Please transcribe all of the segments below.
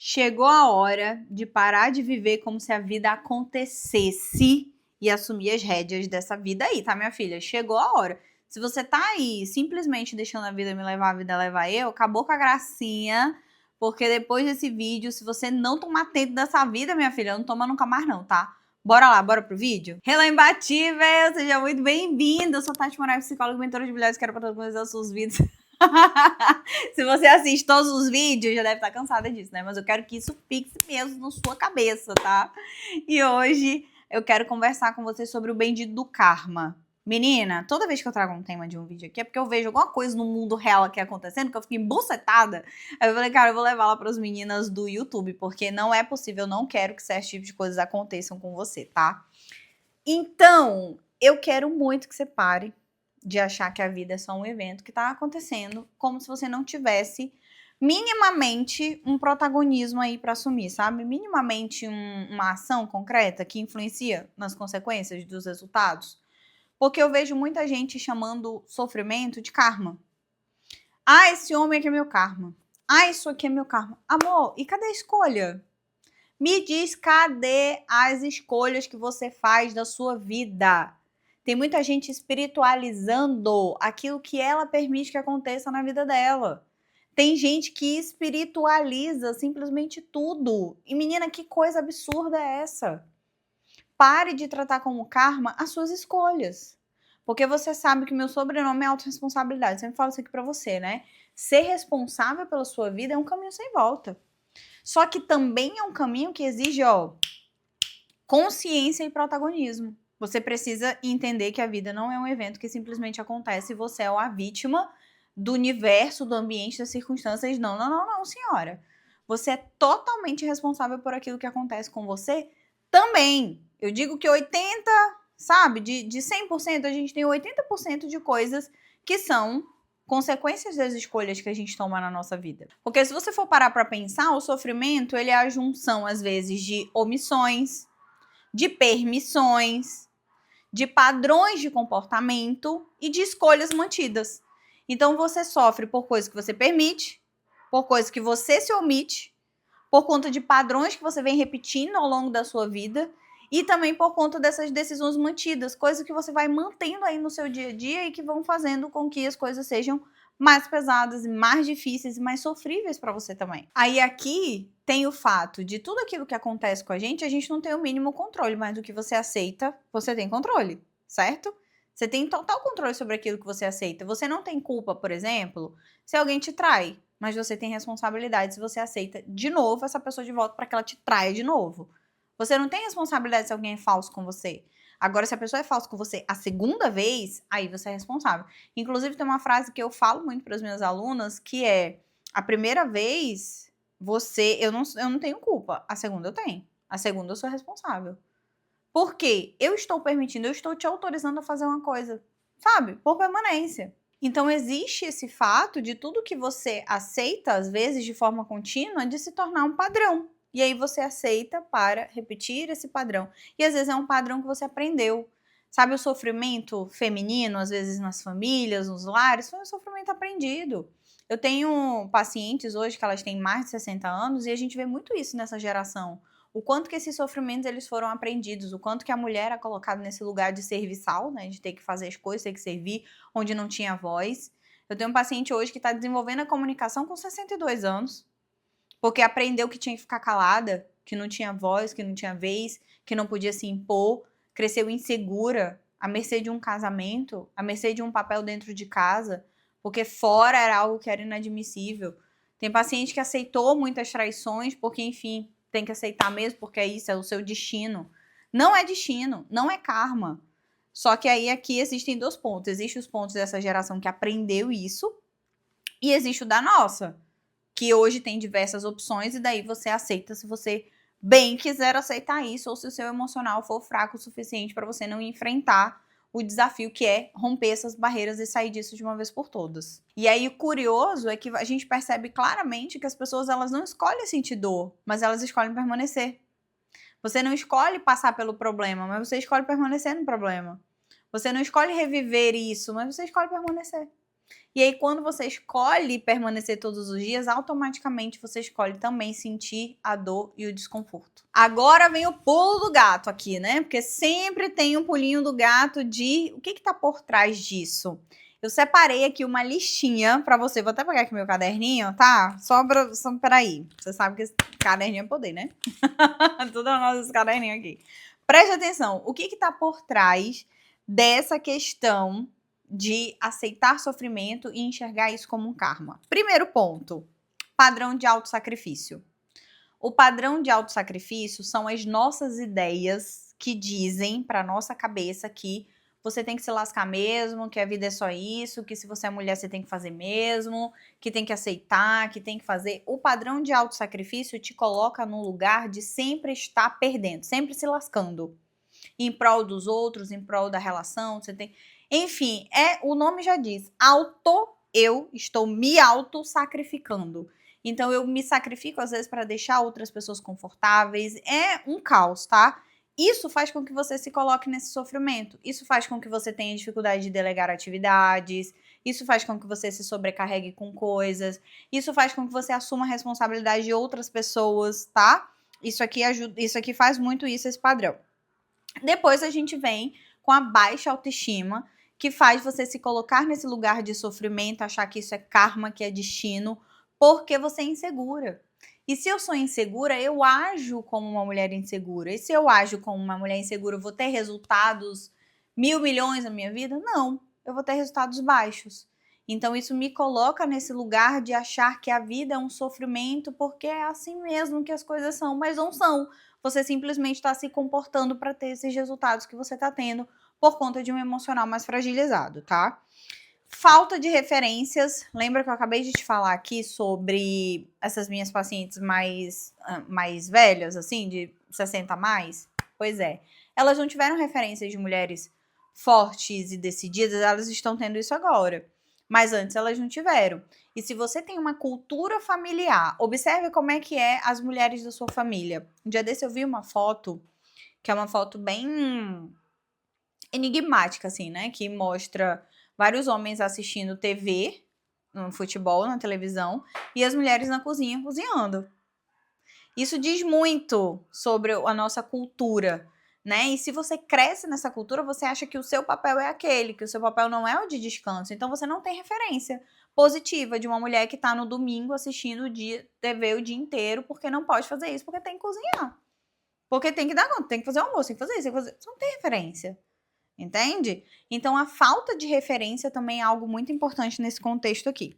Chegou a hora de parar de viver como se a vida acontecesse e assumir as rédeas dessa vida aí, tá, minha filha? Chegou a hora. Se você tá aí simplesmente deixando a vida me levar, a vida levar eu, acabou com a gracinha, porque depois desse vídeo, se você não tomar tempo dessa vida, minha filha, não toma nunca mais não, tá? Bora lá, bora pro vídeo? Hello, imbatível! Seja muito bem-vinda! Eu sou Tati Moraes, psicóloga e mentora de mulheres, quero protagonizar os seus vídeos. Se você assiste todos os vídeos, já deve estar cansada disso, né? Mas eu quero que isso fixe mesmo na sua cabeça, tá? E hoje eu quero conversar com você sobre o bendito do karma. Menina, toda vez que eu trago um tema de um vídeo aqui é porque eu vejo alguma coisa no mundo real aqui acontecendo, que eu fico embucetada. Aí eu falei, cara, eu vou levar lá para as meninas do YouTube, porque não é possível, eu não quero que certos tipos de coisas aconteçam com você, tá? Então, eu quero muito que você pare de achar que a vida é só um evento que tá acontecendo, como se você não tivesse minimamente um protagonismo aí para assumir, sabe? Minimamente uma ação concreta que influencia nas consequências dos resultados. Porque eu vejo muita gente chamando sofrimento de karma. Ah, esse homem aqui é meu karma. Ah, isso aqui é meu karma. Amor, e cadê a escolha? Me diz, cadê as escolhas que você faz da sua vida? Tem muita gente espiritualizando aquilo que ela permite que aconteça na vida dela. Tem gente que espiritualiza simplesmente tudo. E menina, que coisa absurda é essa? Pare de tratar como karma as suas escolhas. Porque você sabe que meu sobrenome é autorresponsabilidade. Eu sempre falo isso aqui pra você, né? Ser responsável pela sua vida é um caminho sem volta. Só que também é um caminho que exige, consciência e protagonismo. Você precisa entender que a vida não é um evento que simplesmente acontece e você é a vítima do universo, do ambiente, das circunstâncias. Não, não, não, não, senhora. Você é totalmente responsável por aquilo que acontece com você também. Eu digo que 80, sabe, de 100%, a gente tem 80% de coisas que são consequências das escolhas que a gente toma na nossa vida. Porque se você for parar para pensar, o sofrimento, ele é a junção, às vezes, de omissões, de permissões, de padrões de comportamento e de escolhas mantidas. Então você sofre por coisas que você permite, por coisas que você se omite, por conta de padrões que você vem repetindo ao longo da sua vida e também por conta dessas decisões mantidas, coisas que você vai mantendo aí no seu dia a dia e que vão fazendo com que as coisas sejam mais pesadas, mais difíceis e mais sofríveis para você também. Aí aqui tem o fato de tudo aquilo que acontece com a gente não tem o mínimo controle, mas do que você aceita, você tem controle, certo? Você tem total controle sobre aquilo que você aceita. Você não tem culpa, por exemplo, se alguém te trai, mas você tem responsabilidade se você aceita de novo essa pessoa de volta para que ela te traia de novo. Você não tem responsabilidade se alguém é falso com você. Agora, se a pessoa é falsa com você a segunda vez, aí você é responsável. Inclusive, tem uma frase que eu falo muito para as minhas alunas, que é: a primeira vez, eu não tenho culpa. A segunda eu tenho. A segunda eu sou responsável. Por quê? Eu estou permitindo, eu estou te autorizando a fazer uma coisa, sabe? Por permanência. Então, existe esse fato de tudo que você aceita, às vezes, de forma contínua, de se tornar um padrão. E aí você aceita para repetir esse padrão. E às vezes é um padrão que você aprendeu. Sabe o sofrimento feminino, às vezes nas famílias, nos lares, foi um sofrimento aprendido. Eu tenho pacientes hoje que elas têm mais de 60 anos e a gente vê muito isso nessa geração. O quanto que esses sofrimentos eles foram aprendidos, o quanto que a mulher é colocada nesse lugar de serviçal, né, de ter que fazer as coisas, ter que servir, onde não tinha voz. Eu tenho um paciente hoje que está desenvolvendo a comunicação com 62 anos, porque aprendeu que tinha que ficar calada, que não tinha voz, que não tinha vez, que não podia se impor, cresceu insegura, à mercê de um casamento, à mercê de um papel dentro de casa, porque fora era algo que era inadmissível. Tem paciente que aceitou muitas traições, porque, enfim, tem que aceitar mesmo, porque é isso, é o seu destino. Não é destino, não é karma. Só que aí aqui existem dois pontos. Existem os pontos dessa geração que aprendeu isso, e existe o da nossa, que hoje tem diversas opções, e daí você aceita se você bem quiser aceitar isso, ou se o seu emocional for fraco o suficiente para você não enfrentar o desafio que é romper essas barreiras e sair disso de uma vez por todas. E aí o curioso é que a gente percebe claramente que as pessoas elas não escolhem sentir dor, mas elas escolhem permanecer. Você não escolhe passar pelo problema, mas você escolhe permanecer no problema. Você não escolhe reviver isso, mas você escolhe permanecer. E aí, quando você escolhe permanecer todos os dias, automaticamente você escolhe também sentir a dor e o desconforto. Agora vem o pulo do gato aqui, né? Porque sempre tem um pulinho do gato de o que tá por trás disso. Eu separei aqui uma listinha pra você. Vou até pegar aqui meu caderninho, tá? Peraí. Você sabe que esse caderninho é poder, né? Tudo nossos caderninhos aqui. Preste atenção. O que tá por trás dessa questão de aceitar sofrimento e enxergar isso como um karma? Primeiro ponto, padrão de autossacrifício. O padrão de autossacrifício são as nossas ideias que dizem para nossa cabeça que você tem que se lascar mesmo, que a vida é só isso, que se você é mulher você tem que fazer mesmo, que tem que aceitar, que tem que fazer. O padrão de autossacrifício te coloca no lugar de sempre estar perdendo, sempre se lascando. Em prol dos outros, em prol da relação, você tem... Enfim, o nome já diz, eu estou me auto-sacrificando. Então eu me sacrifico às vezes para deixar outras pessoas confortáveis. É um caos, tá? Isso faz com que você se coloque nesse sofrimento. Isso faz com que você tenha dificuldade de delegar atividades. Isso faz com que você se sobrecarregue com coisas. Isso faz com que você assuma a responsabilidade de outras pessoas, tá? Isso aqui ajuda, isso aqui faz muito isso, esse padrão. Depois a gente vem com a baixa autoestima, que faz você se colocar nesse lugar de sofrimento, achar que isso é karma, que é destino, porque você é insegura. E se eu sou insegura, eu ajo como uma mulher insegura. E se eu ajo como uma mulher insegura, eu vou ter resultados 1.000 milhões na minha vida? Não, eu vou ter resultados baixos. Então isso me coloca nesse lugar de achar que a vida é um sofrimento porque é assim mesmo que as coisas são, mas não são. Você simplesmente está se comportando para ter esses resultados que você está tendo por conta de um emocional mais fragilizado, tá? Falta de referências. Lembra que eu acabei de te falar aqui sobre essas minhas pacientes mais velhas, assim, de 60 a mais? Pois é. Elas não tiveram referências de mulheres fortes e decididas, elas estão tendo isso agora. Mas antes elas não tiveram. E se você tem uma cultura familiar, observe como é que é as mulheres da sua família. Um dia desse eu vi uma foto, que é uma foto bem enigmática, assim, né? Que mostra vários homens assistindo TV, no futebol, na televisão, e as mulheres na cozinha cozinhando. Isso diz muito sobre a nossa cultura, né? E se você cresce nessa cultura, você acha que o seu papel é aquele, que o seu papel não é o de descanso. Então você não tem referência positiva de uma mulher que tá no domingo assistindo TV o dia inteiro, porque não pode fazer isso, porque tem que cozinhar. Porque tem que dar conta, tem que fazer almoço, tem que fazer isso, tem que fazer... Você não tem referência. Entende? Então a falta de referência também é algo muito importante nesse contexto aqui.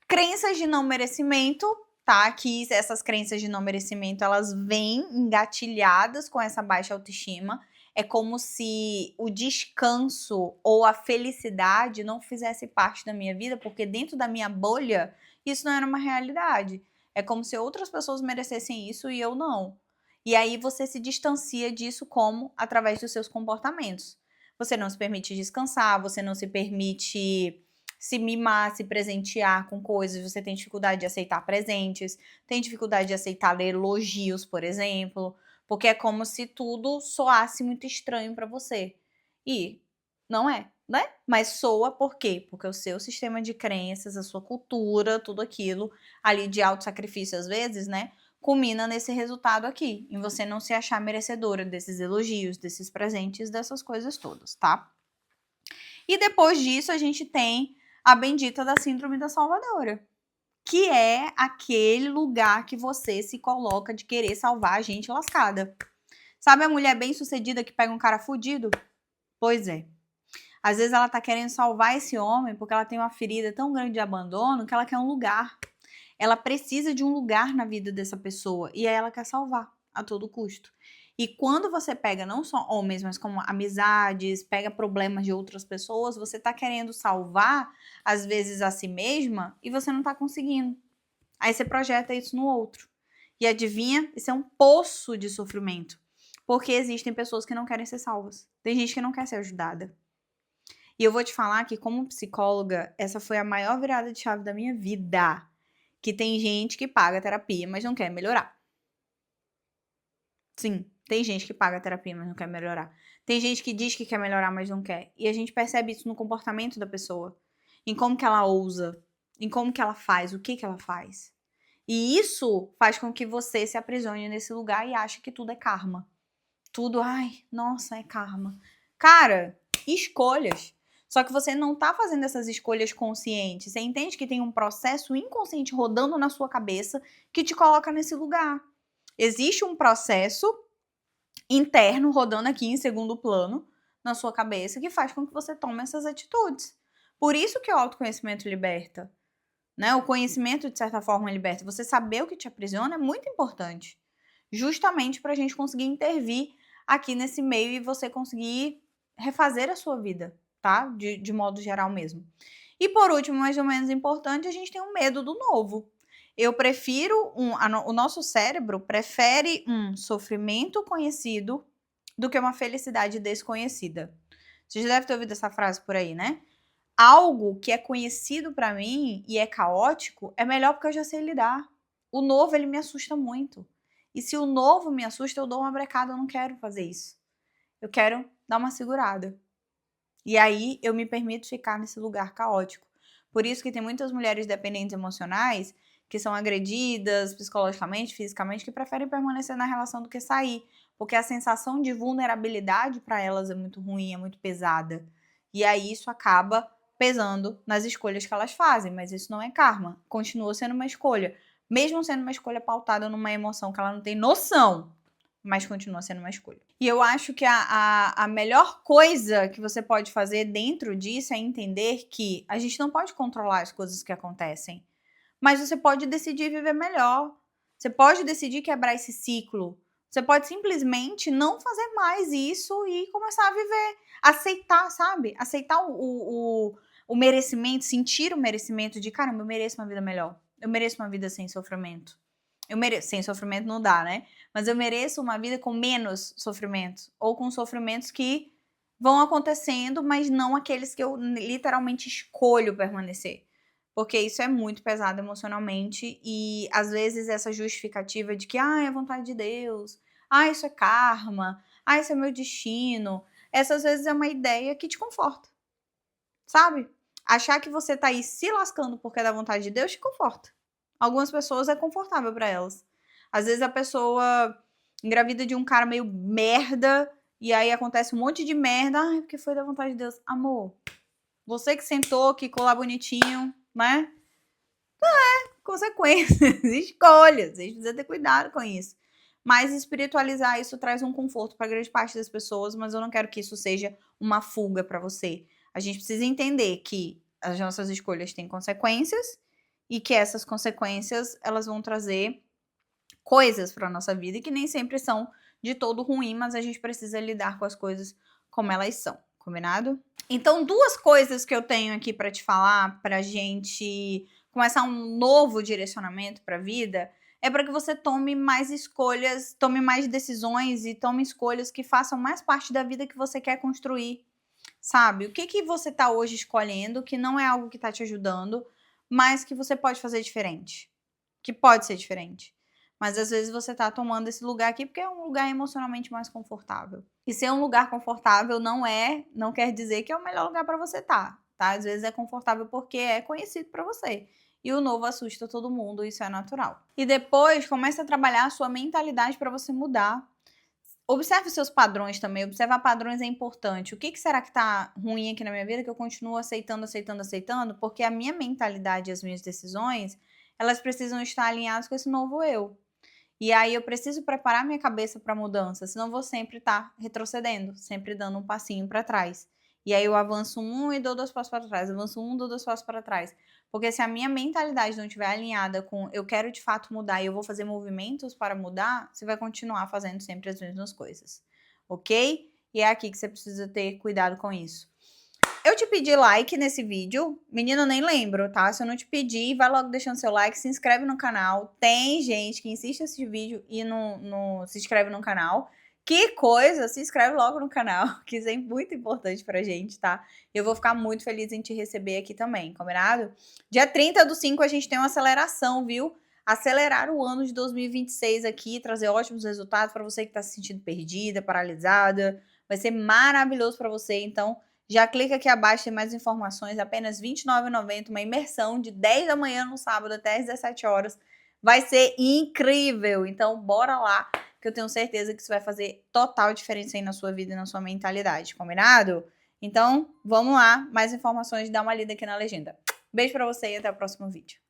Crenças de não merecimento, tá? Que essas crenças de não merecimento, elas vêm engatilhadas com essa baixa autoestima. É como se o descanso ou a felicidade não fizesse parte da minha vida, porque dentro da minha bolha, isso não era uma realidade. É como se outras pessoas merecessem isso e eu não. E aí você se distancia disso como? Através dos seus comportamentos. Você não se permite descansar, você não se permite se mimar, se presentear com coisas, você tem dificuldade de aceitar presentes, tem dificuldade de aceitar ler elogios, por exemplo, porque é como se tudo soasse muito estranho para você. E não é, né? Mas soa por quê? Porque o seu sistema de crenças, a sua cultura, tudo aquilo ali de auto-sacrifício às vezes, né? Culmina nesse resultado aqui, em você não se achar merecedora desses elogios, desses presentes, dessas coisas todas, tá? E depois disso a gente tem a bendita da síndrome da salvadora, que é aquele lugar que você se coloca de querer salvar a gente lascada. Sabe a mulher bem-sucedida que pega um cara fudido? Pois é. Às vezes ela tá querendo salvar esse homem porque ela tem uma ferida tão grande de abandono que ela quer um lugar. Ela precisa de um lugar na vida dessa pessoa e aí ela quer salvar a todo custo. E quando você pega não só homens, mas como amizades, pega problemas de outras pessoas, você tá querendo salvar, às vezes, a si mesma e você não tá conseguindo. Aí você projeta isso no outro. E adivinha? Isso é um poço de sofrimento. Porque existem pessoas que não querem ser salvas. Tem gente que não quer ser ajudada. E eu vou te falar que, como psicóloga, essa foi a maior virada de chave da minha vida. Que tem gente que paga terapia, mas não quer melhorar. Sim, tem gente que paga terapia, mas não quer melhorar. Tem gente que diz que quer melhorar, mas não quer. E a gente percebe isso no comportamento da pessoa. em como que ela ousa, em como que ela faz, o que ela faz. E isso faz com que você se aprisione nesse lugar e ache que tudo é karma. Tudo, ai, nossa, é karma. Cara, escolhas. Só que você não tá fazendo essas escolhas conscientes. Você entende que tem um processo inconsciente rodando na sua cabeça que te coloca nesse lugar. Existe um processo interno rodando aqui em segundo plano na sua cabeça que faz com que você tome essas atitudes. Por isso que o autoconhecimento liberta. Né? O conhecimento, de certa forma, liberta. Você saber o que te aprisiona é muito importante. Justamente para a gente conseguir intervir aqui nesse meio e você conseguir refazer a sua vida, tá? De modo geral mesmo. E por último, mais ou menos importante, a gente tem um medo do novo. Eu prefiro o nosso cérebro prefere um sofrimento conhecido do que uma felicidade desconhecida. Você já deve ter ouvido essa frase por aí, né? Algo que é conhecido pra mim e é caótico é melhor porque eu já sei lidar. O novo, ele me assusta muito. E se o novo me assusta, eu dou uma brecada, eu não quero fazer isso. Eu quero dar uma segurada. E aí eu me permito ficar nesse lugar caótico. Por isso que tem muitas mulheres dependentes emocionais que são agredidas psicologicamente, fisicamente, que preferem permanecer na relação do que sair. Porque a sensação de vulnerabilidade para elas é muito ruim, é muito pesada. E aí isso acaba pesando nas escolhas que elas fazem, mas isso não é karma, continua sendo uma escolha, mesmo sendo uma escolha pautada numa emoção que ela não tem noção, mas continua sendo uma escolha. E eu acho que a melhor coisa que você pode fazer dentro disso é entender que a gente não pode controlar as coisas que acontecem, mas você pode decidir viver melhor, você pode decidir quebrar esse ciclo, você pode simplesmente não fazer mais isso e começar a viver, aceitar, sabe? Aceitar o merecimento, sentir o merecimento de, caramba, eu mereço uma vida melhor. Eu mereço uma vida sem sofrimento. Sem sofrimento não dá, né? Mas eu mereço uma vida com menos sofrimento. Ou com sofrimentos que vão acontecendo, mas não aqueles que eu literalmente escolho permanecer. Porque isso é muito pesado emocionalmente. E às vezes essa justificativa de que, é vontade de Deus. Isso é karma. Isso é meu destino. Essas vezes é uma ideia que te conforta. Sabe? Achar que você tá aí se lascando porque é da vontade de Deus te conforta. Algumas pessoas é confortável pra elas. Às vezes a pessoa engravida de um cara meio merda e aí acontece um monte de merda. Porque foi da vontade de Deus. Amor, você que sentou, que ficou lá bonitinho, né? Consequências, escolhas. A gente precisa ter cuidado com isso. Mas espiritualizar isso traz um conforto para grande parte das pessoas, mas eu não quero que isso seja uma fuga para você. A gente precisa entender que as nossas escolhas têm consequências e que essas consequências elas vão trazer coisas para nossa vida e que nem sempre são de todo ruim, mas a gente precisa lidar com as coisas como elas são, combinado? Então, duas coisas que eu tenho aqui para te falar pra gente começar um novo direcionamento para a vida é para que você tome mais escolhas, tome mais decisões e tome escolhas que façam mais parte da vida que você quer construir, sabe? O que você tá hoje escolhendo que não é algo que tá te ajudando, mas que você pode fazer diferente, que pode ser diferente. Mas às vezes você tá tomando esse lugar aqui porque é um lugar emocionalmente mais confortável. E ser um lugar confortável não quer dizer que é o melhor lugar para você tá? Às vezes é confortável porque é conhecido para você. E o novo assusta todo mundo, isso é natural. E depois começa a trabalhar a sua mentalidade para você mudar. Observe os seus padrões também, observar padrões é importante. O que será que tá ruim aqui na minha vida que eu continuo aceitando? Porque a minha mentalidade e as minhas decisões, elas precisam estar alinhadas com esse novo eu. E aí eu preciso preparar minha cabeça para mudança, senão eu vou sempre estar retrocedendo, sempre dando um passinho para trás. E aí eu avanço um e dou 2 passos para trás, avanço um, dou 2 passos para trás. Porque se a minha mentalidade não estiver alinhada com eu quero de fato mudar e eu vou fazer movimentos para mudar, você vai continuar fazendo sempre as mesmas coisas, ok? E é aqui que você precisa ter cuidado com isso. Eu te pedi like nesse vídeo, menina, eu nem lembro, tá? Se eu não te pedir, vai logo deixando seu like, se inscreve no canal. Tem gente que insiste nesse vídeo e não se inscreve no canal. Que coisa, se inscreve logo no canal, que isso é muito importante pra gente, tá? Eu vou ficar muito feliz em te receber aqui também, combinado? Dia 30/5 a gente tem uma aceleração, viu? Acelerar o ano de 2026 aqui, trazer ótimos resultados pra você que tá se sentindo perdida, paralisada. Vai ser maravilhoso pra você, então Já clica aqui abaixo, tem mais informações, apenas R$ 29,90, uma imersão de 10 da manhã no sábado até às 17 horas. Vai ser incrível, então bora lá, que eu tenho certeza que isso vai fazer total diferença aí na sua vida e na sua mentalidade, combinado? Então, vamos lá, mais informações, dá uma lida aqui na legenda. Beijo pra você e até o próximo vídeo.